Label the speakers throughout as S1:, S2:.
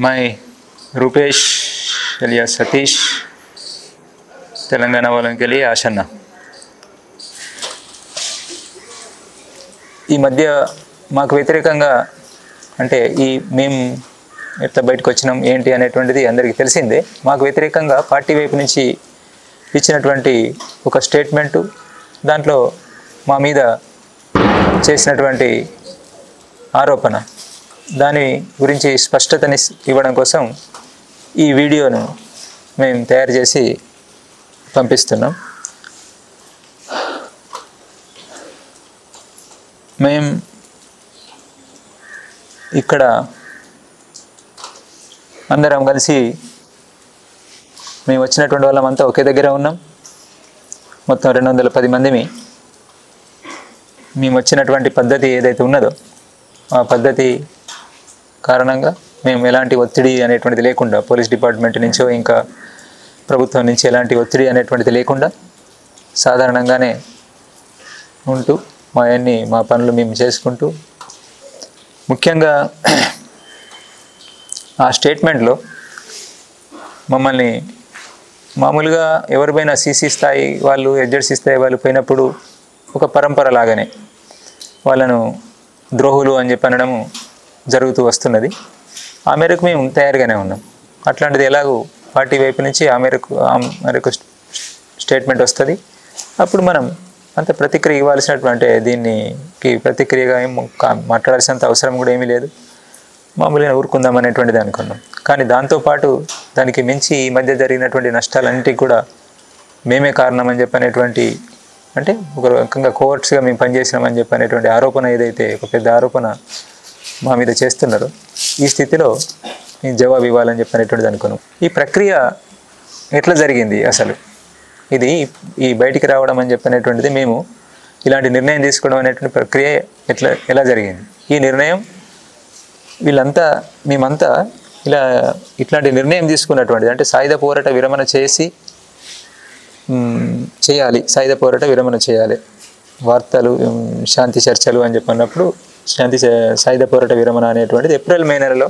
S1: My Rupesh ఎలియా Satish Telangana వాళ్ళకి వెళ్ళి ఆశన్న. ఈ మధ్య మాకు వ్యతిరేకంగా అంటే మేము ఎట్లా బయటకు వచ్చినాం ఏంటి అనేటువంటిది అందరికీ తెలిసిందే. మాకు వ్యతిరేకంగా పార్టీ వైపు నుంచి ఇచ్చినటువంటి ఒక స్టేట్మెంటు, దాంట్లో మా మీద చేసినటువంటి ఆరోపణ, దాని గురించి స్పష్టతని ఇవ్వడం కోసం ఈ వీడియోను మేము తయారు చేసి పంపిస్తున్నాం. మేము ఇక్కడ అందరం కలిసి మేము వచ్చినటువంటి వాళ్ళమంతా ఒకే దగ్గర ఉన్నాం. మొత్తం 210 మందిమి. మేము వచ్చినటువంటి పద్ధతి ఏదైతే ఉన్నదో ఆ పద్ధతి కారణంగా మేము ఎలాంటి ఒత్తిడి అనేటువంటిది లేకుండా, పోలీస్ డిపార్ట్మెంట్ నుంచో ఇంకా ప్రభుత్వం నుంచి ఎలాంటి ఒత్తిడి అనేటువంటిది లేకుండా సాధారణంగానే ఉంటూ మా పనులు మేము చేసుకుంటూ, ముఖ్యంగా ఆ స్టేట్మెంట్లో మమ్మల్ని మామూలుగా ఎవరిపైనా సీసీ స్థాయి వాళ్ళు, ఎడ్జెడ్సీ స్థాయి వాళ్ళు పోయినప్పుడు ఒక పరంపర లాగానే వాళ్ళను ద్రోహులు అని చెప్పి అనడము జరుగుతూ వస్తున్నది. ఆ మేరకు మేము తయారుగానే ఉన్నాం. అట్లాంటిది ఎలాగూ పార్టీ వైపు నుంచి ఆ మేరకు స్టేట్మెంట్ వస్తుంది. అప్పుడు మనం అంత ప్రతిక్రియ ఇవ్వాల్సినటువంటి, దీనికి ప్రతిక్రియగా ఏం మాట్లాడాల్సినంత అవసరం కూడా ఏమీ లేదు. మామూలుగా ఊరుకుందాం అనేటువంటిది అనుకున్నాం. కానీ దాంతోపాటు దానికి మించి ఈ మధ్య జరిగినటువంటి నష్టాలన్నిటికీ కూడా మేమే కారణం అని చెప్పనేటువంటి, అంటే ఒక రకంగా కోవర్ట్స్గా మేము పనిచేసినామని చెప్పనేటువంటి ఆరోపణ, ఏదైతే ఒక పెద్ద ఆరోపణ మా మీద చేస్తున్నారో, ఈ స్థితిలో మేము జవాబు ఇవ్వాలని చెప్పనేటువంటిది అనుకున్నాం. ఈ ప్రక్రియ ఎట్లా జరిగింది అసలు, ఇది ఈ బయటికి రావడం అని చెప్పనేటువంటిది, మేము ఇలాంటి నిర్ణయం తీసుకోవడం అనేటువంటి ప్రక్రియ ఎలా జరిగింది, ఈ నిర్ణయం మేమంతా ఇట్లాంటి నిర్ణయం తీసుకున్నటువంటిది, అంటే సాయుధ పోరాట విరమణ చేయాలి, సాయుధ పోరాట విరమణ చేయాలి, వార్తలు శాంతి చర్చలు అని చెప్పినప్పుడు సాయుధ పోరాట విరమణ అనేటువంటిది ఏప్రిల్ మే నెలలో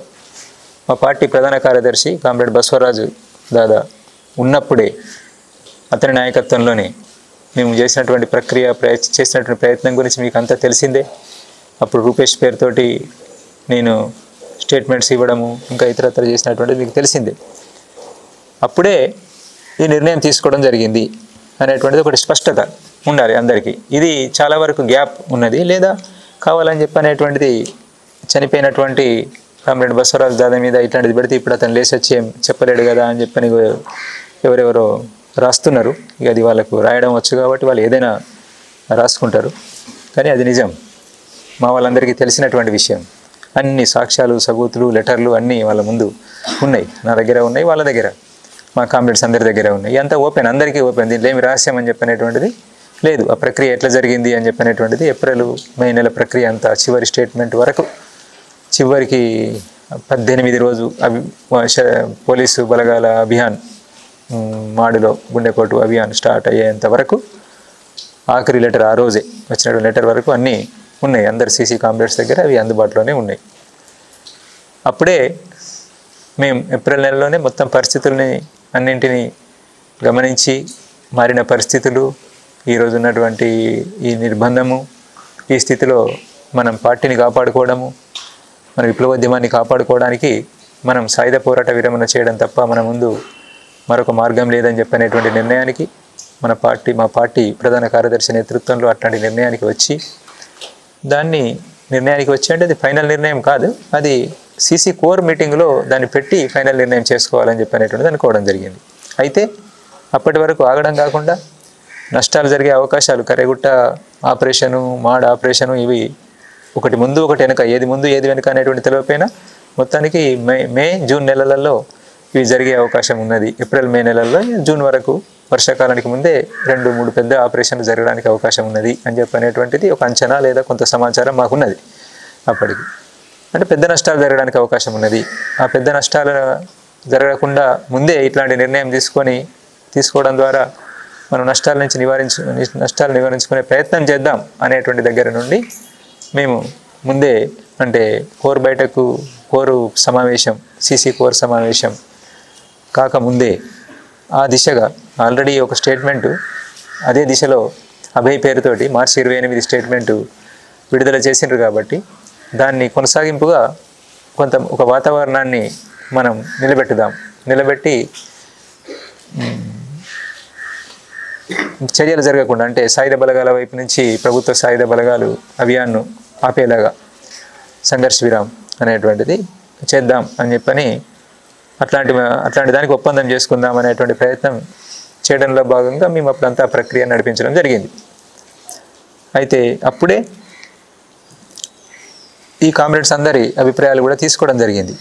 S1: మా పార్టీ ప్రధాన కార్యదర్శి కామ్రేడ్ బసవరాజు దాదా ఉన్నప్పుడే, అతని నాయకత్వంలోనే మేము చేసినటువంటి చేసినటువంటి ప్రయత్నం గురించి మీకు అంతా తెలిసిందే. అప్పుడు రూపేష్ పేరుతోటి నేను స్టేట్మెంట్స్ ఇవ్వడము, ఇంకా ఇతరత్ర చేసినటువంటిది మీకు తెలిసిందే. అప్పుడే ఈ నిర్ణయం తీసుకోవడం జరిగింది అనేటువంటిది ఒకటి స్పష్టత ఉండాలి అందరికీ. ఇది చాలా వరకు గ్యాప్ ఉన్నది, లేదా కావాలని చెప్పనేటువంటిది చనిపోయినటువంటి కామ్రేడ్ బసవరాజు దాదా మీద ఇట్లాంటిది పెడితే ఇప్పుడు అతను లేచి వచ్చి ఏం చెప్పలేడు కదా అని చెప్పని ఎవరెవరో రాస్తున్నారు. ఇక అది వాళ్ళకు రాయడం వచ్చు కాబట్టి వాళ్ళు ఏదైనా రాసుకుంటారు. కానీ అది నిజం, మా వాళ్ళందరికీ తెలిసినటువంటి విషయం. అన్ని సాక్ష్యాలు, సబూతులు, లెటర్లు అన్నీ వాళ్ళ ముందు ఉన్నాయి, నా దగ్గర ఉన్నాయి, వాళ్ళ దగ్గర, మా కామ్రేడ్స్ అందరి దగ్గర ఉన్నాయి. అంతా ఓపెన్, అందరికీ ఓపెన్. దీంట్లో ఏమి రహస్యం అని చెప్పనేటువంటిది లేదు. ఆ ప్రక్రియ ఎట్లా జరిగింది అని చెప్పనేటువంటిది ఏప్రిల్ మే నెల ప్రక్రియ అంతా చివరి స్టేట్మెంట్ వరకు, చివరికి 18 రోజు పోలీసు బలగాల అభియాన్ మాడులో గుండెకోటు అభియాన్ స్టార్ట్ అయ్యేంత వరకు, ఆఖరి లెటర్ ఆ రోజే వచ్చినటువంటి లెటర్ వరకు అన్నీ ఉన్నాయి అందరు సీసీ కామ్రేడ్స్ దగ్గర, అవి అందుబాటులోనే ఉన్నాయి. అప్పుడే మేము ఏప్రిల్ నెలలోనే మొత్తం పరిస్థితుల్ని అన్నింటినీ గమనించి, మారిన పరిస్థితులు, ఈరోజు ఉన్నటువంటి ఈ నిర్బంధము, ఈ స్థితిలో మనం పార్టీని కాపాడుకోవడము, మన విప్లవోద్యమాన్ని కాపాడుకోవడానికి మనం సాయుధ పోరాట విరమణ చేయడం తప్ప మన ముందు మరొక మార్గం లేదని చెప్పనేటువంటి నిర్ణయానికి మా పార్టీ ప్రధాన కార్యదర్శి నేతృత్వంలో అట్లాంటి నిర్ణయానికి వచ్చి, అంటే అది ఫైనల్ నిర్ణయం కాదు, అది సీసీ కోర్ మీటింగ్లో దాన్ని పెట్టి ఫైనల్ నిర్ణయం చేసుకోవాలని చెప్పనేటువంటిది అనుకోవడం జరిగింది. అయితే అప్పటి వరకు ఆగడం కాకుండా నష్టాలు జరిగే అవకాశాలు, కర్రెగుట్ట ఆపరేషను, మాడ్ ఆపరేషను, ఇవి ఒకటి ముందు ఒకటి వెనక, ఏది ముందు ఏది వెనక అనేటువంటి తెలియపోయినా మొత్తానికి మే జూన్ నెలలలో ఇవి జరిగే అవకాశం ఉన్నది. ఏప్రిల్ మే నెలల్లో జూన్ వరకు, వర్షాకాలానికి ముందే 2-3 పెద్ద ఆపరేషన్లు జరగడానికి అవకాశం ఉన్నది అని చెప్పనేటువంటిది ఒక అంచనా లేదా కొంత సమాచారం మాకున్నది అప్పటికి. అంటే పెద్ద నష్టాలు జరగడానికి అవకాశం ఉన్నది. ఆ పెద్ద నష్టాలు జరగకుండా ముందే ఇట్లాంటి నిర్ణయం తీసుకోవడం ద్వారా మనం నష్టాలు నివారించుకునే ప్రయత్నం చేద్దాం అనేటువంటి దగ్గర నుండి మేము ముందే, అంటే కోర్ బయటకు కోరు సమావేశం, సీసీ కోర్ సమావేశం కాకముందే ఆ దిశగా ఆల్రెడీ ఒక స్టేట్మెంటు అదే దిశలో అభయ్ పేరుతోటి మార్చి 28 స్టేట్మెంటు విడుదల చేసిండ్రు కాబట్టి దాన్ని కొనసాగింపుగా ఒక వాతావరణాన్ని మనం నిలబెట్టి చర్యలు జరగకుండా, అంటే సాయుధ బలగాల వైపు నుంచి ప్రభుత్వ సాయుధ బలగాలు అభియాన్ను ఆపేలాగా సంఘర్ష విరామ్ అనేటువంటిది చేద్దాం అని చెప్పని అట్లాంటి దానికి ఒప్పందం చేసుకుందాం అనేటువంటి ప్రయత్నం చేయడంలో భాగంగా మేము అప్పుడంతా ప్రక్రియ నడిపించడం జరిగింది. అయితే అప్పుడే ఈ కామ్రేడ్స్ అందరి అభిప్రాయాలు కూడా తీసుకోవడం జరిగింది.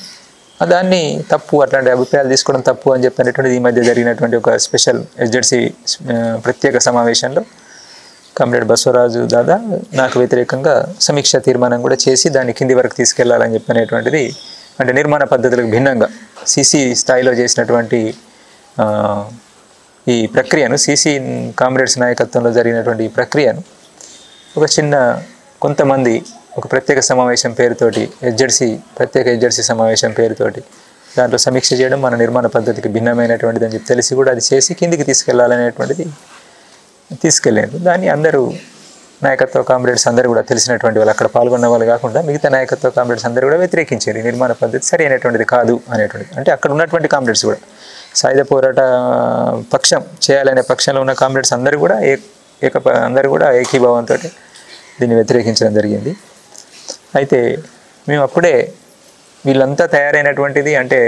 S1: దాన్ని తప్పు, అట్లాంటి అభిప్రాయాలు తీసుకోవడం తప్పు అని చెప్పినటువంటిది ఈ మధ్య జరిగినటువంటి ఒక స్పెషల్ ఎస్జెడ్సీ ప్రత్యేక సమావేశంలో కామ్రేడ్ బసవరాజు దాదా నాకు వ్యతిరేకంగా సమీక్ష తీర్మానం కూడా చేసి దాన్ని కింది వరకు తీసుకెళ్లాలని చెప్పనేటువంటిది, అంటే నిర్మాణ పద్ధతులకు భిన్నంగా సీసీ స్థాయిలో చేసినటువంటి ఈ ప్రక్రియను, సీసీ కామ్రేడ్స్ నాయకత్వంలో జరిగినటువంటి ఈ ప్రక్రియను కొంతమంది ఒక ప్రత్యేక సమావేశం పేరుతోటి ప్రత్యేక ఎస్జెడ్సీ సమావేశం పేరుతోటి దాంట్లో సమీక్ష చేయడం మన నిర్మాణ పద్ధతికి భిన్నమైనటువంటిది అని చెప్పి తెలిసి కూడా అది చేసి కిందికి తీసుకెళ్లాలనేటువంటిది తీసుకెళ్ళారు. దాన్ని అందరూ నాయకత్వ కామ్రేడ్స్ అందరూ కూడా తెలిసినటువంటి వాళ్ళు, అక్కడ పాల్గొన్న వాళ్ళు కాకుండా మిగతా నాయకత్వ కామ్రేడ్స్ అందరూ కూడా వ్యతిరేకించారు. నిర్మాణ పద్ధతి సరి అయినటువంటిది కాదు అనేటువంటిది. అంటే అక్కడ ఉన్నటువంటి కామ్రేడ్స్ కూడా సాయుధ పోరాట పక్షం చేయాలనే పక్షంలో ఉన్న కామ్రేడ్స్ అందరూ కూడా ఏకీభావంతో దీన్ని వ్యతిరేకించడం జరిగింది. అయితే మేము అప్పుడే వీళ్ళంతా తయారైనటువంటిది, అంటే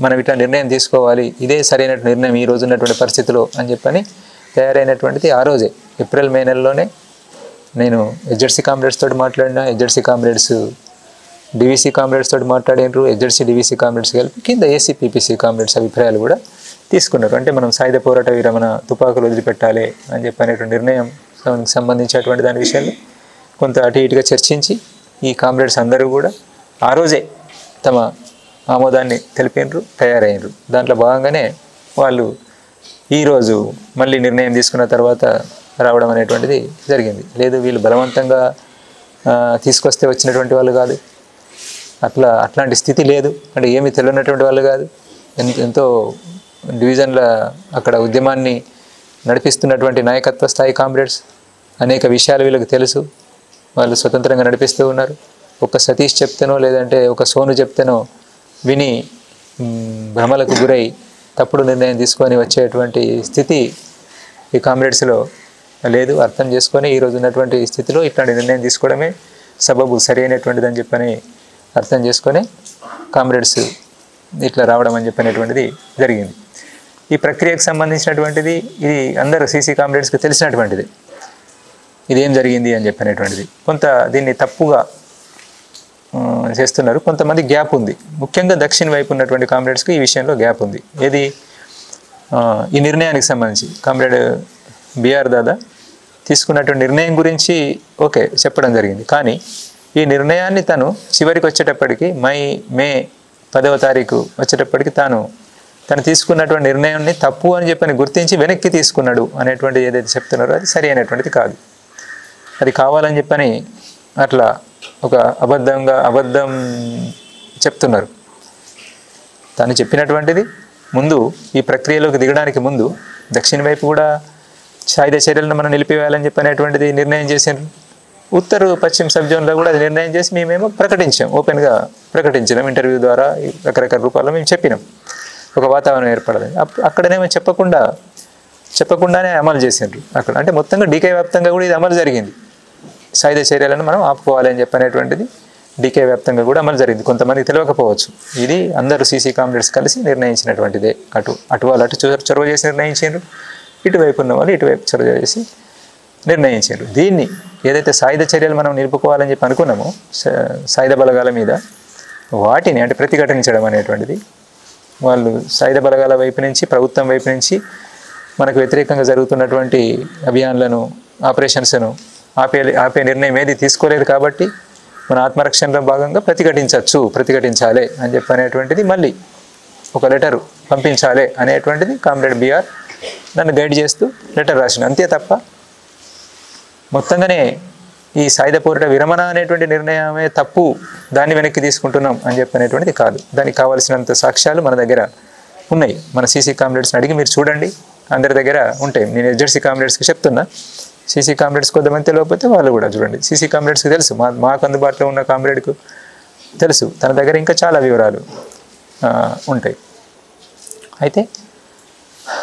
S1: మనం ఇట్లా నిర్ణయం తీసుకోవాలి, ఇదే సరైన నిర్ణయం ఈ రోజు ఉన్నటువంటి పరిస్థితిలో అని చెప్పని తయారైనటువంటిది ఆ రోజే ఏప్రిల్ మే నెలలోనే నేను ఎస్జెడ్సీ కామ్రేడ్స్ తోటి మాట్లాడినా, ఎస్జెడ్సీ కామ్రేడ్స్ డివిసి కామ్రేడ్స్ తోటి మాట్లాడినారు, ఎస్జెడ్సీ డివిసి కామ్రేడ్స్ కలిపి కింద ఏసీపీపీసీ కామ్రేడ్స్ అభిప్రాయాలు కూడా తీసుకున్నారు. అంటే మనం సాయుధ పోరాట విరమణ, తుపాకులు వదిలిపెట్టాలి అని చెప్పనేటువంటి నిర్ణయం సంబంధించినటువంటి దాని విషయాల్లో కొంత అటు ఇటుగా చర్చించి ఈ కామ్రేడ్స్ అందరూ కూడా ఆ రోజే తమ ఆమోదాన్ని తెలిపినరు, తయారైనరు. దాంట్లో భాగంగానే వాళ్ళు ఈరోజు మళ్ళీ నిర్ణయం తీసుకున్న తర్వాత రావడం అనేటువంటిది జరిగింది. లేదు వీళ్ళు బలవంతంగా తీసుకొస్తే వచ్చినటువంటి వాళ్ళు కాదు, అట్లాంటి స్థితి లేదు, అంటే ఏమీ తెలియనటువంటి వాళ్ళు కాదు, ఎంతో డివిజన్ల అక్కడ ఉద్యమాన్ని నడిపిస్తున్నటువంటి నాయకత్వ స్థాయి కామ్రేడ్స్, అనేక విషయాలు వీళ్ళకి తెలుసు, వాళ్ళు స్వతంత్రంగా నడిపిస్తూ ఉన్నారు. ఒక సతీష్ చెప్తేనో లేదంటే ఒక సోను చెప్తేనో విని భ్రమలకు గురై తప్పుడు నిర్ణయం తీసుకొని వచ్చేటువంటి స్థితి ఈ కామ్రేడ్స్లో లేదు. అర్థం చేసుకొని ఈరోజు ఉన్నటువంటి స్థితిలో ఇట్లాంటి నిర్ణయం తీసుకోవడమే సబబు సరి అయినటువంటిది అని చెప్పని అర్థం చేసుకొని కామ్రేడ్స్ ఇట్లా రావడం అని చెప్పనేటువంటిది జరిగింది. ఈ ప్రక్రియకు సంబంధించినటువంటిది ఇది అందరూ సీసీ కామ్రేడ్స్కి తెలిసినటువంటిది, ఇదేం జరిగింది అని చెప్పనేటువంటిది. కొంత దీన్ని తప్పుగా చేస్తున్నారు, కొంతమంది గ్యాప్ ఉంది. ముఖ్యంగా దక్షిణ వైపు ఉన్నటువంటి కామ్రేడ్స్కి ఈ విషయంలో గ్యాప్ ఉంది. ఏది ఈ నిర్ణయానికి సంబంధించి కామ్రేడ్ బిఆర్ దాదా తీసుకున్నటువంటి నిర్ణయం గురించి ఓకే చెప్పడం జరిగింది. కానీ ఈ నిర్ణయాన్ని తను చివరికి వచ్చేటప్పటికి మే 10వ తారీఖు వచ్చేటప్పటికి తను తీసుకున్నటువంటి నిర్ణయాన్ని తప్పు అని చెప్పని గుర్తించి వెనక్కి తీసుకున్నాడు అనేటువంటి ఏదైతే చెప్తున్నారో అది సరి అయినటువంటిది కాదు. అది కావాలని చెప్పని అట్లా ఒక అబద్ధం చెప్తున్నారు. తను చెప్పినటువంటిది ముందు ఈ ప్రక్రియలోకి దిగడానికి ముందు దక్షిణ వైపు కూడా సాయుధ చర్యలను మనం నిలిపివేయాలని చెప్పనేటువంటిది నిర్ణయం చేశారు. ఉత్తర పశ్చిమ సబ్ జోన్లో కూడా అది నిర్ణయం చేసి మేమేమో ప్రకటించాం, ఓపెన్గా ప్రకటించినాం, ఇంటర్వ్యూ ద్వారా రకరకాల రూపాల్లో మేము చెప్పినాం ఒక వాతావరణం ఏర్పడాలని. అక్కడనేమో చెప్పకుండానే అమలు చేసిండ్రు అక్కడ. అంటే మొత్తంగా డీకే వ్యాప్తంగా కూడా ఇది అమలు జరిగింది. సాయుధ చర్యలను మనం ఆపుకోవాలి అని చెప్పనేటువంటిది డీకే వ్యాప్తంగా కూడా అమలు జరిగింది. కొంతమందికి తెలియకపోవచ్చు, ఇది అందరూ సీసీ కామ్రేడ్స్ కలిసి నిర్ణయించినటువంటిదే. అటు వాళ్ళు చొరవ చేసి నిర్ణయించారు, ఇటువైపు ఉన్న వాళ్ళు ఇటువైపు చొరవ చేసి నిర్ణయించారు. దీన్ని ఏదైతే సాయుధ చర్యలు మనం నిలుపుకోవాలని చెప్పి అనుకున్నామో సాయుధ బలగాల మీద, వాటిని అంటే ప్రతిఘటించడం అనేటువంటిది వాళ్ళు సాయుధ బలగాల వైపు నుంచి, ప్రభుత్వం వైపు నుంచి మనకు వ్యతిరేకంగా జరుగుతున్నటువంటి అభియాన్లను, ఆపరేషన్స్ను ఆపే నిర్ణయం ఏది తీసుకోలేదు. కాబట్టి మన ఆత్మరక్షణలో భాగంగా ప్రతిఘటించాలి అని చెప్పనేటువంటిది మళ్ళీ ఒక లెటరు పంపించాలి అనేటువంటిది కామ్రేడ్ బిఆర్ నన్ను గైడ్ చేస్తూ లెటర్ రాసిన. అంతే తప్ప మొత్తంగానే ఈ సాయుధ పోరాట విరమణ అనేటువంటి నిర్ణయమే తప్పు, దాన్ని వెనక్కి తీసుకుంటున్నాం అని చెప్పనేటువంటిది కాదు. దానికి కావాల్సినంత సాక్ష్యాలు మన దగ్గర ఉన్నాయి. మన సీసీ కామ్రేడ్స్ని అడిగి మీరు చూడండి, అందరి దగ్గర ఉంటాయి. నేను ఎస్జెడ్సీ కామ్రేడ్స్కి చెప్తున్నా, సీసీ కామ్రేడ్స్ కొంతమంది తెలియకపోతే వాళ్ళు కూడా చూడండి. సీసీ కామ్రేడ్స్కి తెలుసు, మాకు అందుబాటులో ఉన్న కామ్రేడ్కు తెలుసు, తన దగ్గర ఇంకా చాలా వివరాలు ఉంటాయి. అయితే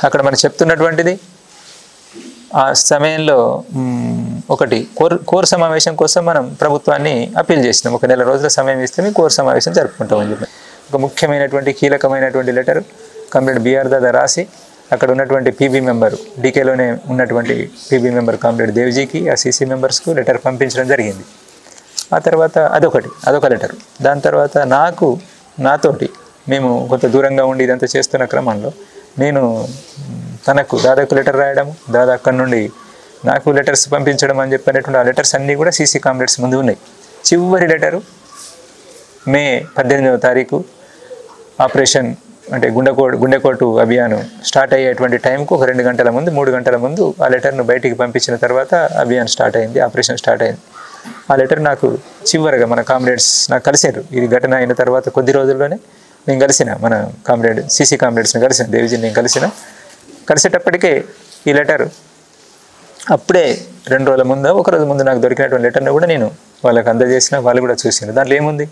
S1: అక్కడ మనం చెప్తున్నటువంటిది ఆ సమయంలో ఒకటి కోర్ సమావేశం కోసం మనం ప్రభుత్వాన్ని అప్పీల్ చేసినాం. ఒక నెల రోజుల సమయం ఇస్తే మేము కోర్ సమావేశం జరుపుకుంటామని చెప్పి ఒక ముఖ్యమైనటువంటి కీలకమైనటువంటి లెటర్ కామ్రేడ్ బిఆర్ దాదా రాసి అక్కడ ఉన్నటువంటి పీబీ మెంబర్ డీకేలోనే ఉన్నటువంటి పీబీ మెంబర్ కామ్రేడ్ దేవ్జీకి ఆ సీసీ మెంబర్స్కు లెటర్ పంపించడం జరిగింది. ఆ తర్వాత అదొక లెటర్. దాని తర్వాత నాతోటి మేము కొంత దూరంగా ఉండి ఇదంతా చేస్తున్న క్రమంలో నేను తనకు దాదాకు లెటర్ రాయడం, దాదా అక్కడి నుండి నాకు లెటర్స్ పంపించడం అని చెప్పినటువంటి ఆ లెటర్స్ అన్నీ కూడా సీసీ కామ్రేడ్స్ ముందు ఉన్నాయి. చివరి లెటరు మే 18వ తారీఖు ఆపరేషన్ అంటే గుండెకోటు అభియాను స్టార్ట్ అయ్యేటువంటి టైంకు ఒక 2 గంటల ముందు 3 గంటల ముందు ఆ లెటర్ను బయటికి పంపించిన తర్వాత అభియాన్ స్టార్ట్ అయింది, ఆపరేషన్ స్టార్ట్ అయింది. ఆ లెటర్ నాకు చివరిగా మన కామ్రేడ్స్ నాకు కలిసారు. ఇది ఘటన అయిన తర్వాత కొద్ది రోజుల్లోనే నేను కలిసిన మన కామ్రేడ్ సీసీ కామ్రేడ్స్ని కలిసిన దేవిజీని నేను కలిసేటప్పటికే ఈ లెటర్ అప్పుడే 2 రోజుల ముందు 1 రోజు ముందు నాకు దొరికినటువంటి లెటర్ను కూడా నేను వాళ్ళకి అందజేసిన, వాళ్ళు కూడా చూసినారు. దాంట్లో ఏముంది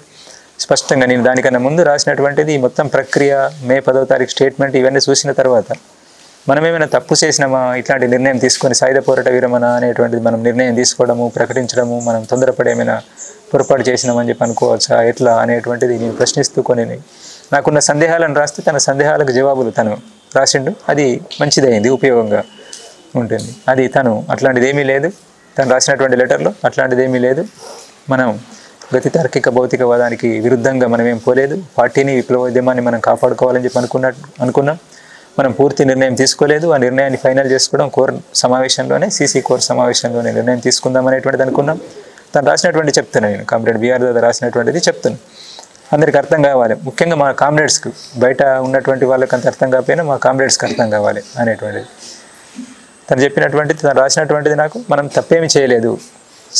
S1: స్పష్టంగా నేను దానికన్నా ముందు రాసినటువంటిది మొత్తం ప్రక్రియ, మే 10వ తారీఖు స్టేట్మెంట్ ఇవన్నీ చూసిన తర్వాత మనం ఏమైనా తప్పు చేసినామా, ఇట్లాంటి నిర్ణయం తీసుకొని సాయుధ పోరాట విరమణ అనేటువంటిది మనం నిర్ణయం తీసుకోవడము ప్రకటించడము మనం తొందరపడి ఏమైనా పొరపాటు చేసినామని చెప్పి అనుకోవచ్చా ఎట్లా అనేటువంటిది నేను ప్రశ్నిస్తూ కొన్ని నాకున్న సందేహాలను రాస్తే తన సందేహాలకు జవాబులు తను రాసిండు. అది మంచిదైంది, ఉపయోగంగా ఉంటుంది. అది తను అట్లాంటిది ఏమీ లేదు, తను రాసినటువంటి లెటర్లో అట్లాంటిది ఏమీ లేదు. మనం గతి తార్కిక భౌతికవాదానికి విరుద్ధంగా మనం ఏం పోలేదు. పార్టీని విప్లవోద్యమాన్ని మనం కాపాడుకోవాలని చెప్పి అనుకున్నాం. మనం పూర్తి నిర్ణయం తీసుకోలేదు. ఆ నిర్ణయాన్ని ఫైనల్ చేసుకోవడం కోర్ సమావేశంలోనే, సీసీ కోర్ సమావేశంలోనే నిర్ణయం తీసుకుందాం అనేటువంటిది అనుకున్నాం. తను రాసినటువంటి చెప్తున్నాను, నేను కామ్రేడ్ బిఆర్ దాదా రాసినటువంటిది చెప్తున్నాను. అందరికి అర్థం కావాలి, ముఖ్యంగా మా కామ్రేడ్స్కి, బయట ఉన్నటువంటి వాళ్ళకి అంత అర్థం కాకపోయినా మా కామ్రేడ్స్కి అర్థం కావాలి అనేటువంటిది తను చెప్పినటువంటిది, తను రాసినటువంటిది. నాకు మనం తప్పేమీ చేయలేదు,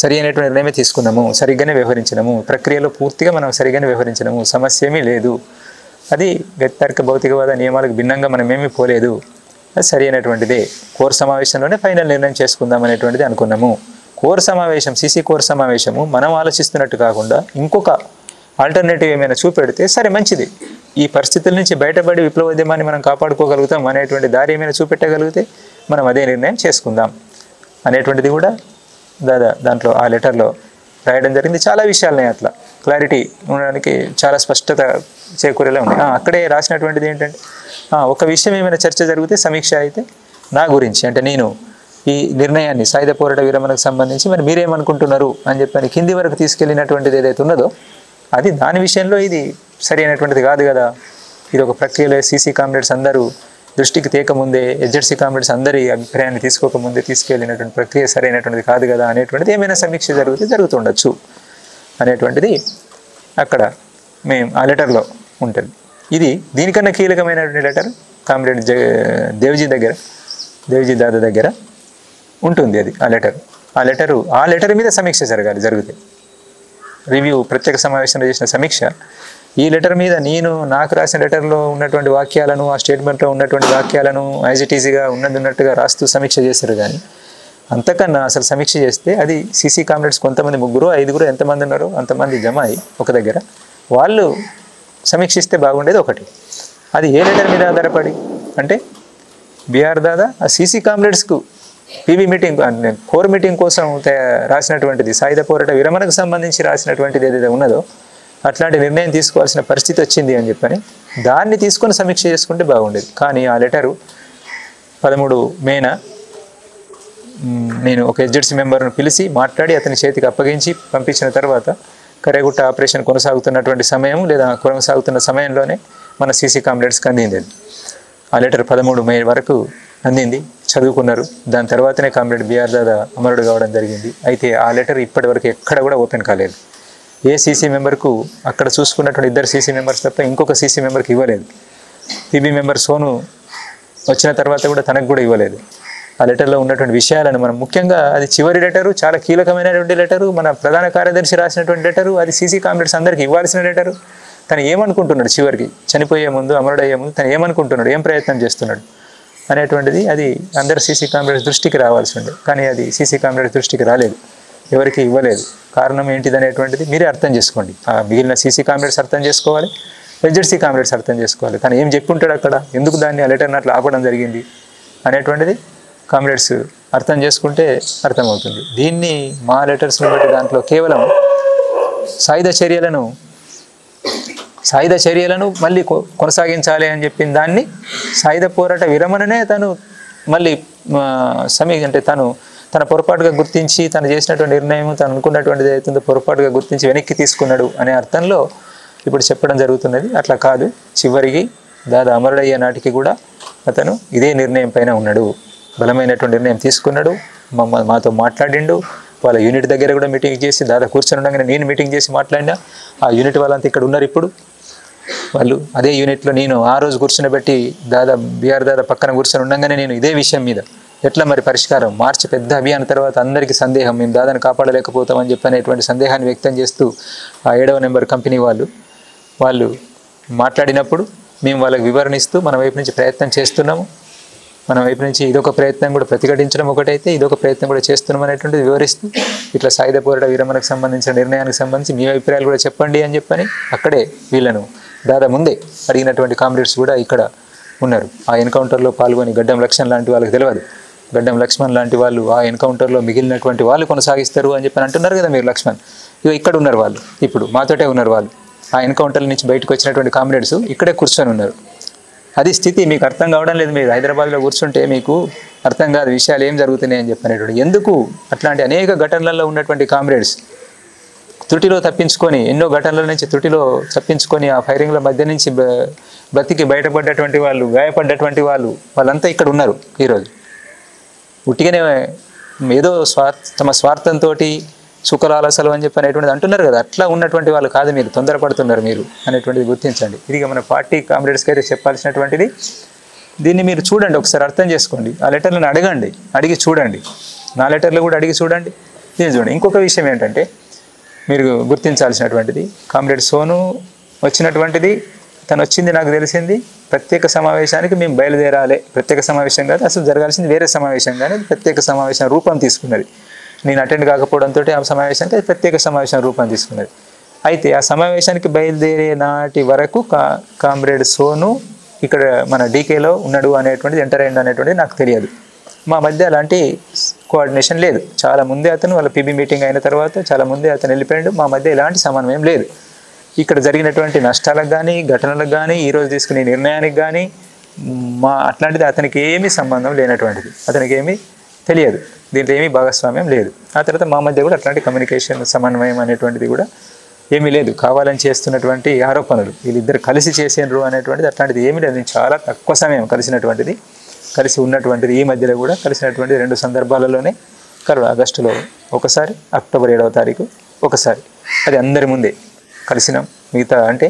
S1: సరి అయినటువంటి నిర్ణయమే తీసుకున్నాము, సరిగ్గానే వ్యవహరించినాము, ప్రక్రియలో పూర్తిగా మనం సరిగ్గానే వ్యవహరించినాము, సమస్య ఏమీ లేదు, అది గతితార్కిక భౌతికవాద నియమాలకు భిన్నంగా మనం ఏమీ పోలేదు, అది సరి అయినటువంటిదే, కోర్ సమావేశంలోనే ఫైనల్ నిర్ణయం చేసుకుందాం అనేటువంటిది అనుకున్నాము. కోర్ సమావేశం, సీసీ కోర్ సమావేశము మనం ఆలోచిస్తున్నట్టు కాకుండా ఇంకొక ఆల్టర్నేటివ్ ఏమైనా చూపెడితే సరే మంచిది, ఈ పరిస్థితుల నుంచి బయటపడి విప్లవోద్యమాన్ని మనం కాపాడుకోగలుగుతాం అనేటువంటి దారి ఏమైనా చూపెట్టగలిగితే మనం అదే నిర్ణయం చేసుకుందాం అనేటువంటిది కూడా దాంట్లో ఆ లెటర్లో రాయడం జరిగింది. చాలా విషయాలున్నాయి, అట్లా క్లారిటీ ఉండడానికి చాలా స్పష్టత చేకూరేలా ఉంది. అక్కడే రాసినటువంటిది ఏంటంటే, ఒక విషయం ఏమైనా చర్చ జరిగితే సమీక్ష అయితే నా గురించి, అంటే నేను ఈ నిర్ణయాన్ని సాయుధ పోరాట విరమణకు సంబంధించి మరి మీరేమనుకుంటున్నారు అని చెప్పని కింది వరకు తీసుకెళ్ళినటువంటిది ఏదైతే ఉన్నదో అది దాని విషయంలో ఇది సరి అయినటువంటిది కాదు కదా. ఇది ఒక ప్రక్రియలో సీసీ కామ్రేడ్స్ అందరూ దృష్టికి తేకముందే, ఎస్జెడ్సీ కామ్రేడ్స్ అందరి అభిప్రాయాన్ని తీసుకోకముందే తీసుకెళ్ళినటువంటి ప్రక్రియ సరైనటువంటిది కాదు కదా అనేటువంటిది ఏమైనా సమీక్ష జరుగుతుండొచ్చు అనేటువంటిది అక్కడ మేము ఆ లెటర్లో ఉంటుంది. ఇది దీనికన్నా కీలకమైనటువంటి లెటర్ కామ్రేడ్ దేవ్జీ దాదా దగ్గర ఉంటుంది. అది ఆ లెటర్ మీద సమీక్ష జరిగితే రివ్యూ ప్రత్యేక సమావేశంలో చేసిన సమీక్ష ఈ లెటర్ మీద నేను నాకు రాసిన లెటర్లో ఉన్నటువంటి వాక్యాలను, ఆ స్టేట్మెంట్లో ఉన్నటువంటి వాక్యాలను యాజ్ ఇట్ ఈజీగా ఉన్నట్టుగా రాస్తూ సమీక్ష చేశారు. కానీ అంతకన్నా అసలు సమీక్ష చేస్తే అది సీసీ కామ్రేడ్స్ కొంతమంది 3, 5 ఎంతమంది ఉన్నారో అంతమంది జమ అయ్యి ఒక దగ్గర వాళ్ళు సమీక్షిస్తే బాగుండేది. ఒకటి అది ఏ లెటర్ మీద ఆధారపడి అంటే బిఆర్ దాదా ఆ సీసీ కామ్రేడ్స్కు పీబీ మీటింగ్ కోర్ మీటింగ్ కోసం రాసినటువంటిది, సాయుధ పోరాట విరమణకు సంబంధించి రాసినటువంటిది ఏదైతే ఉన్నదో అట్లాంటి నిర్ణయం తీసుకోవాల్సిన పరిస్థితి వచ్చింది అని చెప్పని దాన్ని తీసుకొని సమీక్ష చేసుకుంటే బాగుండేది. కానీ ఆ లెటరు 13 మేన నేను ఒక ఎస్జెడ్సీ మెంబర్ను పిలిచి మాట్లాడి అతని చేతికి అప్పగించి పంపించిన తర్వాత కరేగుట్ట ఆపరేషన్ కొనసాగుతున్నటువంటి సమయం లేదా కొనసాగుతున్న సమయంలోనే మన సీసీ కామ్రేడ్స్కి అందింది. ఆ లెటర్ 13 మే వరకు అందింది, చదువుకున్నారు. దాని తర్వాతనే కామ్రేడ్ బిఆర్ దాదా అమరుడు కావడం జరిగింది. అయితే ఆ లెటర్ ఇప్పటివరకు ఎక్కడ కూడా ఓపెన్ కాలేదు. ఏ సీసీ మెంబర్కు అక్కడ చూసుకున్నటువంటి 2 సీసీ మెంబర్స్ తప్ప ఇంకొక సీసీ మెంబర్కి ఇవ్వలేదు. పీబీ మెంబర్ సోను వచ్చిన తర్వాత కూడా తనకు కూడా ఇవ్వలేదు. ఆ లెటర్లో ఉన్నటువంటి విషయాలను మనం ముఖ్యంగా అది చివరి లెటరు, చాలా కీలకమైనటువంటి లెటరు, మన ప్రధాన కార్యదర్శి రాసినటువంటి లెటరు, అది సీసీ కామ్రేడ్స్ అందరికీ ఇవ్వాల్సిన లెటరు. తను ఏమనుకుంటున్నాడు చివరికి చనిపోయే ముందు, అమరుడయ్యే ముందు తను ఏమనుకుంటున్నాడు, ఏం ప్రయత్నం చేస్తున్నాడు అనేటువంటిది అది అందరు సీసీ కామ్రేడ్స్ దృష్టికి రావాల్సి ఉండే. కానీ అది సీసీ కామ్రేడ్స్ దృష్టికి రాలేదు, ఎవరికి ఇవ్వలేదు. కారణం ఏంటిది అనేటువంటిది మీరే అర్థం చేసుకోండి. ఆ మిగిలిన సీసీ కామ్రేడ్స్ అర్థం చేసుకోవాలి, ఎడ్జెడ్సీ కామ్రేడ్స్ అర్థం చేసుకోవాలి. తను ఏం చెప్పుంటాడు అక్కడ, ఎందుకు దాన్ని ఆ లెటర్ని అట్లా ఆపడం జరిగింది అనేటువంటిది కామ్రేడ్స్ అర్థం చేసుకుంటే అర్థమవుతుంది. దీన్ని మా లెటర్స్ని బట్టి దాంట్లో కేవలం సాయుధ చర్యలను మళ్ళీ కొనసాగించాలి అని చెప్పిన దాన్ని సాయుధ పోరాట విరమణనే తను మళ్ళీ అంటే తన పొరపాటుగా గుర్తించి తను చేసినటువంటి నిర్ణయం, తను అనుకున్నటువంటిది ఏదైతుందో పొరపాటుగా గుర్తించి వెనక్కి తీసుకున్నాడు అనే అర్థంలో ఇప్పుడు చెప్పడం జరుగుతున్నది. అట్లా కాదు, చివరికి దాదా అమరుడయ్యే నాటికి కూడా అతను ఇదే నిర్ణయం పైన ఉన్నాడు, బలమైనటువంటి నిర్ణయం తీసుకున్నాడు, మాతో మాట్లాడిండు. వాళ్ళ యూనిట్ దగ్గర కూడా మీటింగ్ చేసి దాదా కూర్చొని ఉండగానే నేను మీటింగ్ చేసి మాట్లాడినా. ఆ యూనిట్ వాళ్ళంతా ఇక్కడ ఉన్నారు. ఇప్పుడు వాళ్ళు అదే యూనిట్లో నేను ఆ రోజు కూర్చొని బీఆర్ దాదా పక్కన కూర్చొని ఉండగానే నేను ఇదే విషయం మీద ఎట్లా మరి పరిష్కారం, మార్చి పెద్ద అభియాన్ తర్వాత అందరికీ సందేహం, మేము దాదాని కాపాడలేకపోతామని చెప్పి అనేటువంటి సందేహాన్ని వ్యక్తం చేస్తూ ఆ 7వ నెంబర్ కంపెనీ వాళ్ళు మాట్లాడినప్పుడు మేము వాళ్ళకి వివరణిస్తూ మన వైపు నుంచి ప్రయత్నం చేస్తున్నాము, మన వైపు నుంచి ఇదొక ప్రయత్నం కూడా ప్రతిఘటించడం ఒకటైతే ఇదొక ప్రయత్నం కూడా చేస్తున్నాం అనేటువంటిది వివరిస్తూ ఇట్లా సాయుధ పోరాట విరమణకు సంబంధించిన నిర్ణయానికి సంబంధించి మీ అభిప్రాయాలు కూడా చెప్పండి అని చెప్పని అక్కడే వీళ్ళను దాదా ముందే అడిగినటువంటి కామ్రేడ్స్ కూడా ఇక్కడ ఉన్నారు. ఆ ఎన్కౌంటర్లో పాల్గొని గడ్డం లక్ష్మణ్ లాంటి వాళ్ళకి తెలియదు, గడ్డం లక్ష్మణ్ లాంటి వాళ్ళు ఆ ఎన్కౌంటర్లో మిగిలినటువంటి వాళ్ళు కొనసాగిస్తారు అని చెప్పని అంటున్నారు కదా మీరు. లక్ష్మణ్ ఇక్కడ ఉన్నారు, వాళ్ళు ఇప్పుడు మాతోటే ఉన్నారు. వాళ్ళు ఆ ఎన్కౌంటర్ నుంచి బయటకు వచ్చినటువంటి కామ్రేడ్స్ ఇక్కడే కూర్చొని ఉన్నారు. అది స్థితి మీకు అర్థం కావడం లేదు. మీరు హైదరాబాద్లో కూర్చుంటే మీకు అర్థం కాదు విషయాలు ఏం జరుగుతున్నాయి అని చెప్పనేటువంటి. ఎందుకు అట్లాంటి అనేక ఘటనలలో ఉన్నటువంటి కామ్రేడ్స్ త్రుటిలో తప్పించుకొని, ఎన్నో ఘటనల నుంచి త్రుటిలో తప్పించుకొని ఆ ఫైరింగ్ల మధ్య నుంచి బ్రతికి బయటపడ్డటువంటి వాళ్ళు, గాయపడ్డటువంటి వాళ్ళంతా ఇక్కడ ఉన్నారు ఈరోజు. ఉట్టిగానే ఏదో తమ స్వార్థంతో సుఖలాలసలు అని చెప్పి అనేటువంటిది అంటున్నారు కదా, అట్లా ఉన్నటువంటి వాళ్ళు కాదు, మీరు తొందరపడుతున్నారు మీరు అనేటువంటిది గుర్తించండి. ఇది మన పార్టీ కామ్రేడ్స్కి అయితే చెప్పాల్సినటువంటిది. దీన్ని మీరు చూడండి, ఒకసారి అర్థం చేసుకోండి. ఆ లెటర్లను అడిగి చూడండి, నా లెటర్లు కూడా అడిగి చూడండి, దీన్ని చూడండి. ఇంకొక విషయం ఏంటంటే మీరు గుర్తించాల్సినటువంటిది, కామ్రేడ్ సోను వచ్చినటువంటిది, తను వచ్చింది నాకు తెలిసింది ప్రత్యేక సమావేశానికి మేము బయలుదేరాలి. ప్రత్యేక సమావేశం కాదు, అసలు జరగాల్సింది వేరే సమావేశం, కానీ ప్రత్యేక సమావేశం రూపం తీసుకున్నది. నేను అటెండ్ కాకపోవడంతో ఆ సమావేశానికి అది ప్రత్యేక సమావేశం రూపం తీసుకున్నది. అయితే ఆ సమావేశానికి బయలుదేరే నాటి వరకు కామ్రేడ్ సోను ఇక్కడ మన డీకేలో ఉన్నాడు అనేటువంటిది, ఎంటర్ అయ్యిండు అనేటువంటిది నాకు తెలియదు. మా మధ్య అలాంటి కోఆర్డినేషన్ లేదు. చాలా ముందే అతను వాళ్ళ పీబీ మీటింగ్ అయిన తర్వాత చాలా ముందే అతను వెళ్ళిపోయాడు. మా మధ్య ఎలాంటి సమన్వయం లేదు. ఇక్కడ జరిగినటువంటి నష్టాలకు కానీ, ఘటనలకు కానీ, ఈరోజు తీసుకునే నిర్ణయానికి కానీ అట్లాంటిది అతనికి ఏమీ సంబంధం లేనటువంటిది, అతనికి ఏమీ తెలియదు, దీంట్లో ఏమీ భాగస్వామ్యం లేదు. ఆ తర్వాత మా మధ్య కూడా అట్లాంటి కమ్యూనికేషన్ సమన్వయం అనేటువంటిది కూడా ఏమీ లేదు. కావాలని చేస్తున్నటువంటి ఆరోపణలు, వీళ్ళిద్దరు కలిసి చేసేండ్రు అనేటువంటిది అట్లాంటిది ఏమీ లేదు. నేను చాలా తక్కువ సమయం కలిసి ఉన్నటువంటిది. ఈ మధ్యలో కూడా కలిసినటువంటి 2 సందర్భాలలోనే ఆగస్టులో ఒకసారి, అక్టోబర్ 7వ తారీఖు ఒకసారి, అది అందరి ముందే కలిసినాం. మిగతా అంటే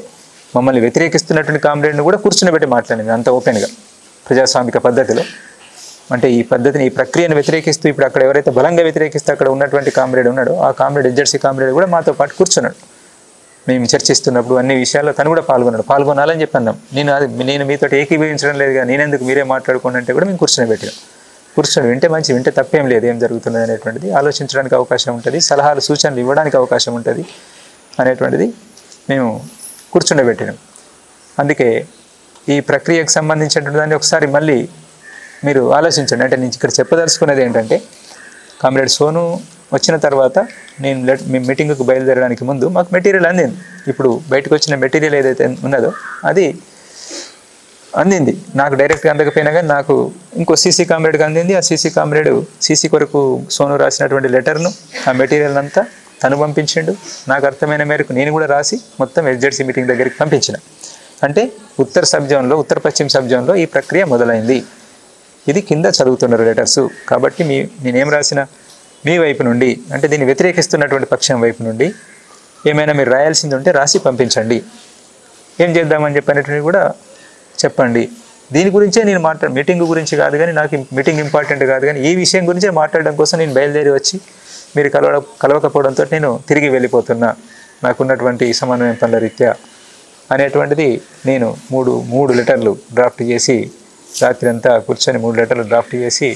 S1: మమ్మల్ని వ్యతిరేకిస్తున్నటువంటి కామ్రేడ్ని కూడా కూర్చుని మాట్లాడింది అంత ఓపెన్గా ప్రజాస్వామిక పద్ధతిలో. అంటే ఈ పద్ధతిని, ఈ ప్రక్రియను వ్యతిరేకిస్తూ ఇప్పుడు అక్కడ ఎవరైతే బలంగా వ్యతిరేకిస్తూ అక్కడ ఉన్నటువంటి కామ్రేడ్ ఉన్నాడో ఆ కామ్రేడ్, ఎడ్జెడ్సీ కామ్రేడ్ కూడా మాతో పాటు కూర్చున్నాడు. మేము చర్చిస్తున్నప్పుడు అన్ని విషయాల్లో తను కూడా పాల్గొనాలని చెప్పి అన్నాం. నేను మీతో ఏకీభవించడం లేదు, కానీ నేనెందుకు, మీరే మాట్లాడుకోండి అంటే కూడా మేము కూర్చొని వింటే మంచి, వింటే తప్పేం లేదు, ఏం జరుగుతున్నది అనేటువంటిది ఆలోచించడానికి అవకాశం ఉంటుంది, సలహాలు సూచనలు ఇవ్వడానికి అవకాశం ఉంటుంది అనేటువంటిది మేము కూర్చుండబెట్టినాం. అందుకే ఈ ప్రక్రియకు సంబంధించినటువంటి దాన్ని ఒకసారి మళ్ళీ మీరు ఆలోచించండి. అంటే నేను ఇక్కడ చెప్పదలుచుకునేది ఏంటంటే, కామ్రేడ్ సోను వచ్చిన తర్వాత మేము మీటింగ్కు బయలుదేరడానికి ముందు మాకు మెటీరియల్ అందింది. ఇప్పుడు బయటకు వచ్చిన మెటీరియల్ ఏదైతే ఉన్నదో అది అందింది. నాకు డైరెక్ట్గా అందకపోయినా కానీ నాకు ఇంకో సీసీ కామ్రేడ్కి అందింది. ఆ సీసీ కామ్రేడ్ సీసీ కొరకు సోను రాసినటువంటి లెటర్ను, ఆ మెటీరియల్ అంతా తను పంపించిండు. నాకు అర్థమైన మేరకు నేను కూడా రాసి మొత్తం ఎడ్జెడ్సీ మీటింగ్ దగ్గరికి పంపించిన. అంటే ఉత్తర పశ్చిమ సబ్ జోన్లో ఈ ప్రక్రియ మొదలైంది. ఇది కింద చదువుతున్నారు లెటర్సు. కాబట్టి నేనేం రాసిన, మీ వైపు నుండి, అంటే దీన్ని వ్యతిరేకిస్తున్నటువంటి పక్షం వైపు నుండి ఏమైనా మీరు రాయాల్సింది ఉంటే రాసి పంపించండి, ఏం చేద్దామని చెప్పినటువంటి కూడా చెప్పండి దీని గురించే నేను మీటింగ్ గురించి కాదు కానీ, నాకు మీటింగ్ ఇంపార్టెంట్ కాదు కానీ, ఈ విషయం గురించే మాట్లాడడం కోసం నేను బయలుదేరి వచ్చి మీరు కలవకపోవడంతో నేను తిరిగి వెళ్ళిపోతున్నా, నాకున్నటువంటి సమన్వయం పనుల రీత్యా అనేటువంటిది నేను మూడు లెటర్లు డ్రాఫ్ట్ చేసి, రాత్రి అంతా కూర్చొని 3 లెటర్లు డ్రాఫ్ట్ చేసి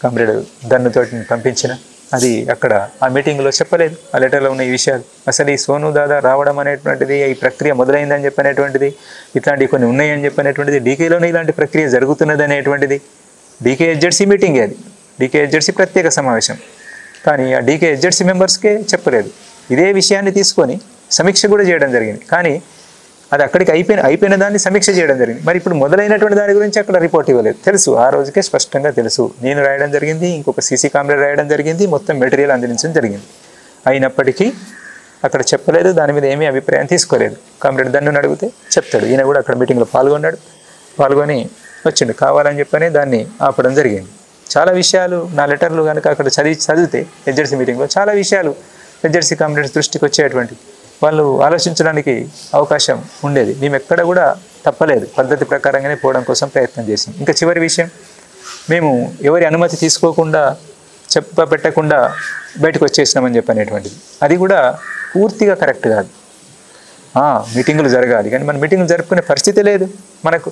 S1: కామ్రేడ్ దన్నుతోటి పంపించిన. అది అక్కడ ఆ మీటింగ్లో చెప్పలేదు, ఆ లెటర్లో ఉన్న ఈ విషయాలు. అసలు ఈ సోను దాదా రావడం అనేటువంటిది, ఈ ప్రక్రియ మొదలైందని చెప్పనేటువంటిది, ఇట్లాంటివి కొన్ని ఉన్నాయని చెప్పనేటువంటిది, డీకేలోనే ఇలాంటి ప్రక్రియ జరుగుతున్నది అనేటువంటిది, డీకేహెచ్జెడ్సీ మీటింగ్ అది, డీకేహెచ్జెడ్సీ ప్రత్యేక సమావేశం. కానీ ఆ డీకేహెచ్జెడ్సీ మెంబర్స్కే చెప్పలేదు. ఇదే విషయాన్ని తీసుకొని సమీక్ష కూడా చేయడం జరిగింది. కానీ అది అక్కడికి అయిపోయిన దాన్ని సమీక్ష చేయడం జరిగింది. మరి ఇప్పుడు మొదలైనటువంటి దాని గురించి అక్కడ రిపోర్ట్ ఇవ్వలేదు. తెలుసు, ఆ రోజుకే స్పష్టంగా తెలుసు. నేను రాయడం జరిగింది, ఇంకొక సీసీ కామ్రేడ్ రాయడం జరిగింది, మొత్తం మెటీరియల్ అందించడం జరిగింది. అయినప్పటికీ అక్కడ చెప్పలేదు, దాని మీద ఏమీ అభిప్రాయం తీసుకోలేదు. కామ్రేడ్ దన్నుని అడిగితే చెప్తాడు. ఈయన కూడా అక్కడ మీటింగ్లో పాల్గొని వచ్చిండు. కావాలని చెప్పని దాన్ని ఆపడం జరిగింది. చాలా విషయాలు నా లెటర్లు కనుక అక్కడ చదివితే హెచ్జెడ్సీ మీటింగ్లో చాలా విషయాలు హెచ్జెడ్సీ కామ్రేడ్స్ దృష్టికి వచ్చేటువంటి, వాళ్ళు ఆలోచించడానికి అవకాశం ఉండేది. మేము ఎక్కడ కూడా తప్పలేదు, పద్ధతి ప్రకారంగానే పోవడం కోసం ప్రయత్నం చేసాం. ఇంకా చివరి విషయం, మేము ఎవరి అనుమతి తీసుకోకుండా పెట్టకుండా బయటకు వచ్చేసినామని చెప్పనేటువంటిది, అది కూడా పూర్తిగా కరెక్ట్ కాదు. మీటింగులు జరగాలి కానీ మన మీటింగులు జరుపుకునే పరిస్థితి లేదు. మనకు